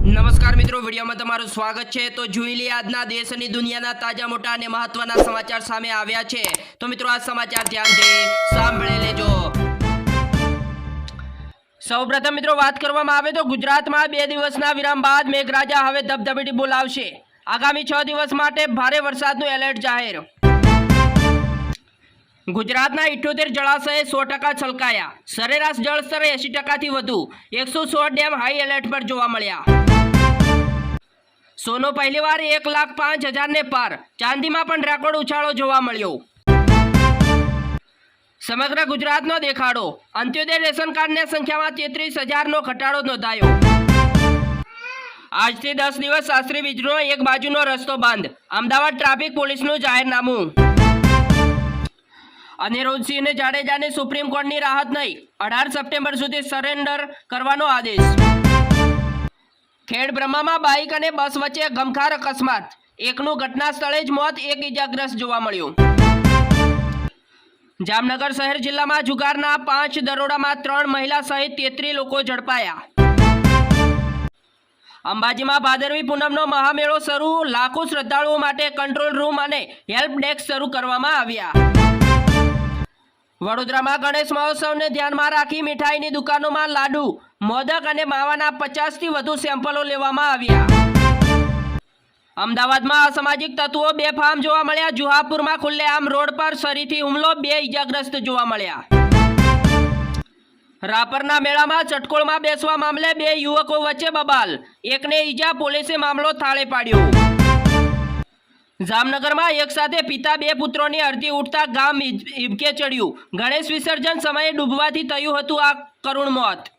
નમસ્કાર મિત્રો, વિડીયોમાં તમારું સ્વાગત છે। તો જોઈ લઈએ આજના દેશ અને દુનિયાના તાજા મોટા અને મહત્વના સમાચાર સામે આવ્યા છે। તો મિત્રો આ સમાચાર ધ્યાનથી સાંભળી લેજો। સૌપ્રથમ મિત્રો વાત કરવામાં આવે તો ગુજરાતમાં 2 દિવસના વિરામ બાદ મેઘરાજા હવે ધબધબીટી બોલાવશે। આગામી 6 દિવસ માટે ભારે વરસાદનું એલર્ટ જાહેર। ગુજરાતના 78 જળાશય 100% છલકાયા। સરેરાશ જળસ્તર 80%થી વધુ। 116 ડેમ હાઈ એલર્ટ પર જોવા મળ્યા। સોનો પહેલીવાર 1,05,000 ને પાર। ચાંદીમાં પણ રેકોર્ડ ઉછાળો જોવા મળ્યો। સમગ્ર ગુજરાતનો દેખાડો। અંત્યોદય રેશન કાર્ડની સંખ્યામાં 33,000નો ઘટાડો નોંધાયો। આજથી 10 દિવસ શાસ્ત્રી બ્રિજનો એક બાજુનો રસ્તો બંધ। અમદાવાદ ટ્રાફિક પોલીસનું જાહેરનામું। અનિરુદ્ધસિંહ જાડેજાને સુપ્રીમ કોર્ટની રાહત નહીં। 18 સપ્ટેમ્બર સુધી સરેન્ડર કરવાનો આદેશ। ખેડ બ્રહ્મામાં બાઇક અને બસ વચ્ચે ગમખાર અકસ્માત। એકનું ઘટના સ્થળે જ મોત, એક ઇજાગ્રસ્ત જોવા મળ્યું। જામનગર શહેર જિલ્લામાં જુગારના 5 દરોડામાં 3 મહિલા સહિત 33 લોકો ઝડપાયા। અંબાજીમાં ભાદરવી પૂનમનો મહામેળો શરૂ। લાખો શ્રદ્ધાળુઓ માટે કંટ્રોલ રૂમ અને હેલ્પ ડેસ્ક શરૂ કરવામાં આવ્યા। વડોદરામાં ગણેશ મહોત્સવને ધ્યાનમાં રાખી મીઠાઈની દુકાનોમાં લાડુ, મોદક અને માવાના 50થી વધુ સેમ્પલો લેવામાં આવ્યા। અમદાવાદમાં અસામાજિક તત્વો બેફામ જોવા મળ્યા। જુહાપુરમાં ખુલ્લેઆમ રોડ પર છરીથી હુમલો, 2 ઇજાગ્રસ્ત જોવા મળ્યા। રાપરના મેળામાં ચટકોળમાં બેસવા મામલે 2 યુવકો વચ્ચે બબાલ, એકને ઈજા, પોલીસે મામલો થાળે પાડ્યો। જામનગરમાં એક સાથે પિતા 2 પુત્રોની અરજી ઉઠતા ગામ હિબકે ચડ્યું। ગણેશ વિસર્જન સમયે ડૂબવાથી થયું હતું આ કરુણ મોત।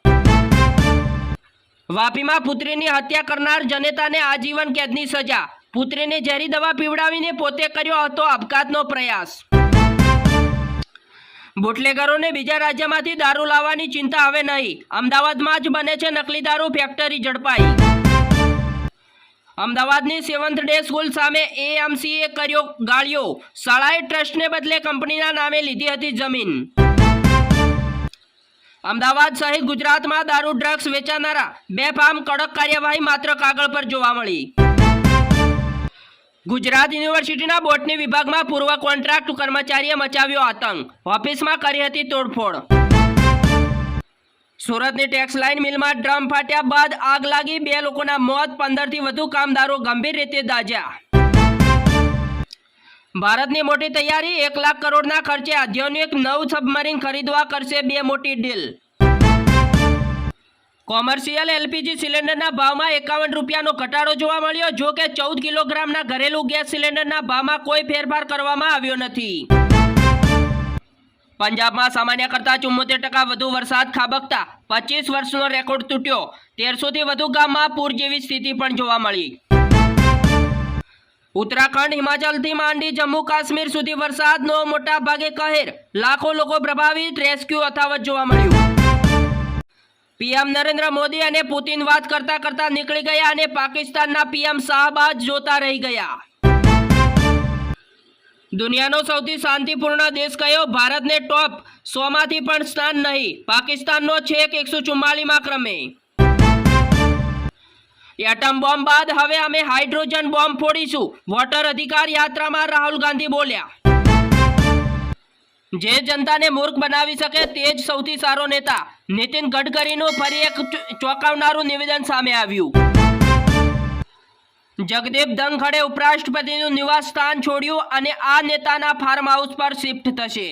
વાપીમાં પુત્રીની હત્યા કરનાર જનેતાને આજીવન કેદની સજા। પુત્રીને ઝેરી દવા પીવડાવીને પોતે કર્યો હતો આપઘાતનો પ્રયાસ। બુટલેગરોને બીજા રાજ્યમાંથી દારૂ લાવવાની ચિંતા હવે નહીં। અમદાવાદમાં જ બને છે નકલી દારૂ, ફેક્ટરી ઝડપાઈ। અમદાવાદની 7th ડે સ્કૂલ સામે એએમસીએ કર્યો ગાળ્યો। શાળાએ ટ્રસ્ટને બદલે કંપનીના નામે લીધી હતી જમીન। અમદાવાદ સહિત ગુજરાતમાં દારૂ ડ્રગ્સ વેચાનારા બેફામ, કડક કાર્યવાહી માત્ર કાગળ પર જોવા મળી। ગુજરાત યુનિવર્સિટીના બોટની વિભાગમાં પૂર્વ કોન્ટ્રાક્ટ કર્મચારીએ મચાવ્યો આતંક। ઓફિસમાં કરી હતી તોડફોડ। સુરતની ટેક્સ લાઇન મિલમાં ડ્રમ ફાટ્યા બાદ આગ લાગી, 2 લોકોના મોત, 15થી વધુ કામદારો ગંભીર રીતે દાઝ્યા। ભારતની મોટી તૈયારી। 1 લાખ કરોડના ખર્ચે આધુનિક 9 સબમરીન ખરીદવા કરશે 2 મોટી ડીલ। કોમર્શિયલ એલપીજી સિલિન્ડરના ભાવમાં 51 રૂપિયાનો ઘટાડો જોવા મળ્યો। જો કે 14 કિલોગ્રામના ઘરેલું ગેસ સિલિન્ડરના ભાવમાં કોઈ ફેરફાર કરવામાં આવ્યો નથી। પંજાબમાં સામાન્ય કરતાં 74% વધુ વરસાદ ખાબકતા 25 વર્ષનો રેકોર્ડ તૂટ્યો। 1300થી વધુ ગામમાં પૂર જેવી સ્થિતિ પણ જોવા મળી। ઉત્તરાખંડ, હિમાચલથી માંડી જમ્મુ કાશ્મીર સુધી વરસાદનો મોટા ભાગે કહેર। લાખો લોકો પ્રભાવિત, રેસ્ક્યુ અથાવત જોવા મળ્યું। પીએમ નરેન્દ્ર મોદી અને પુતિન વાત કરતા કરતા નીકળી ગયા અને પાકિસ્તાનના પીએમ શાહબાજ જોતા રહી ગયા। દુનિયાનો સૌથી શાંતિપૂર્ણ દેશ કયો? ભારતને ટોપ 100માંથી પણ સ્થાન નહીં। પાકિસ્તાનનો છેક 144માં ક્રમે। એટમ બોમ્બ બાદ હવે અમે હાઇડ્રોજન બોમ્બ ફોડીશું। વોટર અધિકાર યાત્રામાં રાહુલ ગાંધી બોલ્યા। જે જનતાને મૂર્ખ બનાવી શકે તે જ સૌથી સારો નેતા। નીતિન ગડકરીનું ફરી એક ચોંકાવનારું નિવેદન સામે આવ્યું। જગદીપ ધનખડે ઉપરાષ્ટ્રપતિનું નિવાસ સ્થાન છોડ્યું અને આ નેતાના ફાર્મ હાઉસ પર શિફ્ટ થશે।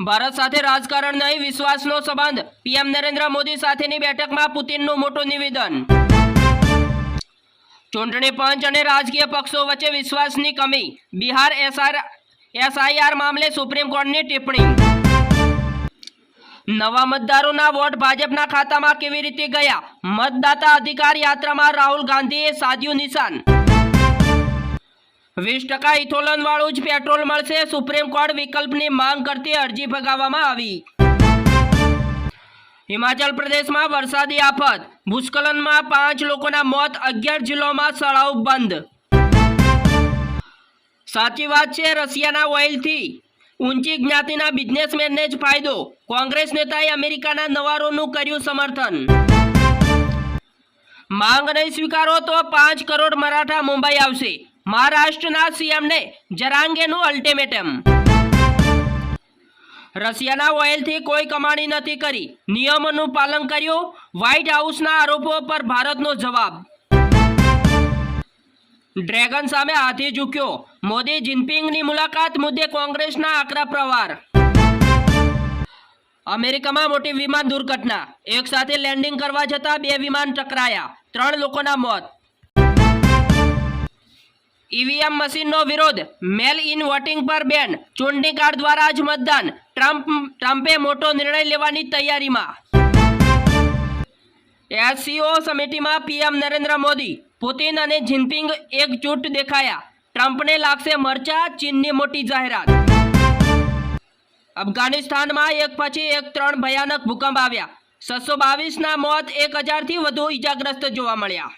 ભારત સાથે રાજકારણ નહીં, વિશ્વાસનો સંબંધ। પીએમ નરેન્દ્ર મોદી સાથેની બેઠકમાં પુતિનનું મોટું નિવેદન। ચૂંટણી પંચ અને રાજકીય પક્ષો વચ્ચે વિશ્વાસની કમી। બિહાર એસઆઈઆર મામલે સુપ્રીમ કોર્ટની ટિપ્પણી। નવા મતદારોના વોટ ભાજપના ખાતામાં કેવી રીતે ગયા? મતદાતા અધિકાર યાત્રામાં રાહુલ ગાંધીએ સાધ્યું નિશાન। 20% ઇથોલન વાળું જ પેટ્રોલ મળશે। સુપ્રીમ કોર્ટ વિકલ્પની માંગ કરતી અરજી ફગાવવામાં આવી। હિમાચલ પ્રદેશમાં વરસાદી આફત। ભૂસ્ખલનમાં 5 લોકોના મોત, 11 જિલ્લાઓમાં શાળાઓ બંધ। સાચી વાત છે, રશિયાના ઓઇલથી ઊંચી જ્ઞાતિના બિઝનેસમેનને જ ફાયદો। કોંગ્રેસ નેતાએ અમેરિકાના નવા રોનું કર્યું સમર્થન। માંગ નહીં સ્વીકારો તો 5 કરોડ મરાઠા મુંબઈ આવશે. મહારાષ્ટ્રના સીએમને જરાંગેનું અલ્ટિમેટમ. રશિયાના ઓઇલથી કોઈ કમાણી નથી કરી, નિયમોનું પાલન કર્યું. વ્હાઇટ હાઉસના આરોપો પર ભારતનો જવાબ. ડ્રેગન સામે હાથી ઝૂક્યો. મોદી જિનપિંગની મુલાકાત મુદ્દે કોંગ્રેસના આકરા પ્રહાર. અમેરિકામાં મોટી વિમાન દુર્ઘટના. એક સાથે લેન્ડિંગ કરવા જતાં 2 વિમાન ટકરાયા, 3 લોકોના મોત. ઈવીએમ મશીનનો વિરોધ, મેલ ઇન વોટિંગ પર બેન, ચૂંટણી કાર્ડ દ્વારા જ મતદાન. ટ્રમ્પે મોટો નિર્ણય લેવાની તૈયારીમાં. એસસીઓ સમિતિમાં પીએમ નરેન્દ્ર મોદી, પુતિન અને જિનપિંગ એકજૂટ દેખાયા. ટ્રમ્પને લાગશે મરચા, ચીનની મોટી જાહેરાત. અફઘાનિસ્તાનમાં એક પછી એક 3 ભયાનક ભૂકંપ આવ્યા. 622ના મોત, 1000થી વધુ ઇજાગ્રસ્ત જોવા મળ્યા.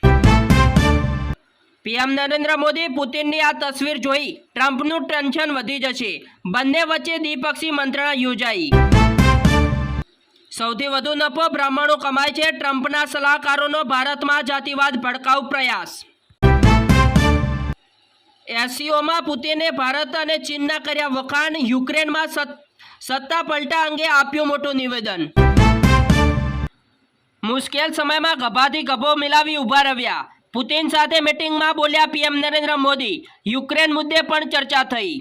પીએમ નરેન્દ્ર મોદી પુતિનની આ તસવીર જોઈ ટ્રમ્પનું ટેન્શન વધી જશે. બંને વચ્ચે દ્વિપક્ષી મંત્રણા યોજાઈ. સૌથી વધુ નફો બ્રાહ્મણો કમાય છે. ટ્રમ્પના સલાહકારોનો ભારતમાં જાતિવાદ ભડકાઉ પ્રયાસ. એસસીઓમાં પુતિને ભારત અને ચીનના કર્યા વખાણ. યુક્રેનમાં સત્તા પલટા અંગે આપ્યું મોટું નિવેદન. મુશ્કેલ સમયમાં ગભાથી ગભો મિલાવી ઊભા રહ્યા. પુતિન સાથે મીટિંગમાં બોલ્યા પીએમ નરેન્દ્ર મોદી. યુક્રેન મુદ્દે પણ ચર્ચા થઈ.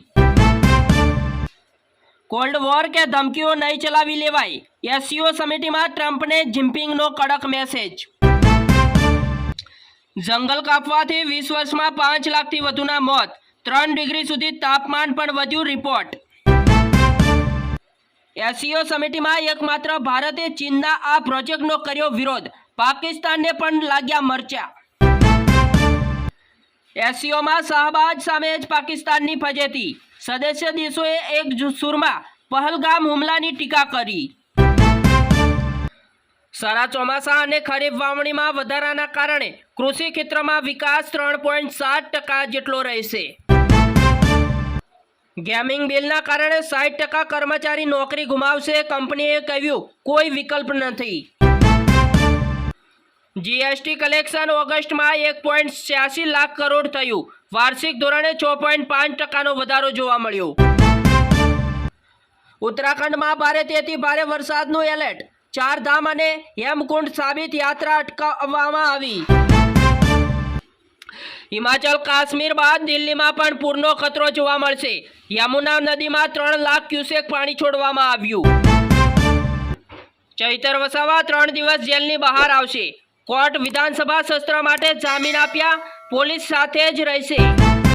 કોલ્ડ વોર કે ધમકીઓ નહીં ચલાવી લેવાય. એસસીઓ સમિતિમાં ટ્રમ્પને જિનપિંગનો કડક મેસેજ. જંગલ કાપવાથી 20 વર્ષમાં 5 લાખથી વધુના મોત. 3 ડિગ્રી સુધી તાપમાન પણ વધ્યું. રિપોર્ટ. એસસીઓ સમિતિમાં એકમાત્ર ભારતે ચીનના આ પ્રોજેક્ટનો કર્યો વિરોધ. પાકિસ્તાનને પણ લાગ્યા મરચા. એસસીઓમાં શાહબાજ સામે જ પાકિસ્તાનની ફજેતી. સદસ્ય દેશોએ એક સુરમાં પહલગામ હુમલાની ટીકા કરી. સારા ચોમાસા અને ખરીફ વાવણીમાં વધારાના કારણે કૃષિ ક્ષેત્રમાં વિકાસ 3.7% જેટલો રહેશે. ગેમિંગ બિલના કારણે 60% કર્મચારી નોકરી ગુમાવશે. કંપનીએ કહ્યું કોઈ વિકલ્પ નથી. જીએસટી કલેક્શન ઓગસ્ટમાં 1.86 લાખ કરોડ થયું. વાર્ષિક ધોરણે 6.5%નો વધારો જોવા મળ્યો. ઉત્તરાખંડમાં ભારેથી ભારે વરસાદનું એલર્ટ. 4 ધામ અને હેમકુંડ સાબિત યાત્રા અટકાવવામાં આવી. હિમાચલ કાશ્મીર બાદ દિલ્હીમાં પણ પૂરનો ખતરો જોવા મળશે. યમુના નદીમાં 3 લાખ ક્યુસેક પાણી છોડવામાં આવ્યું. ચૈતર વસાવા 3 દિવસ જેલની બહાર આવશે. કોર્ટ વિધાનસભા સત્ર માટે જામીન આપ્યા. પોલીસ સાથે જ રહેશે.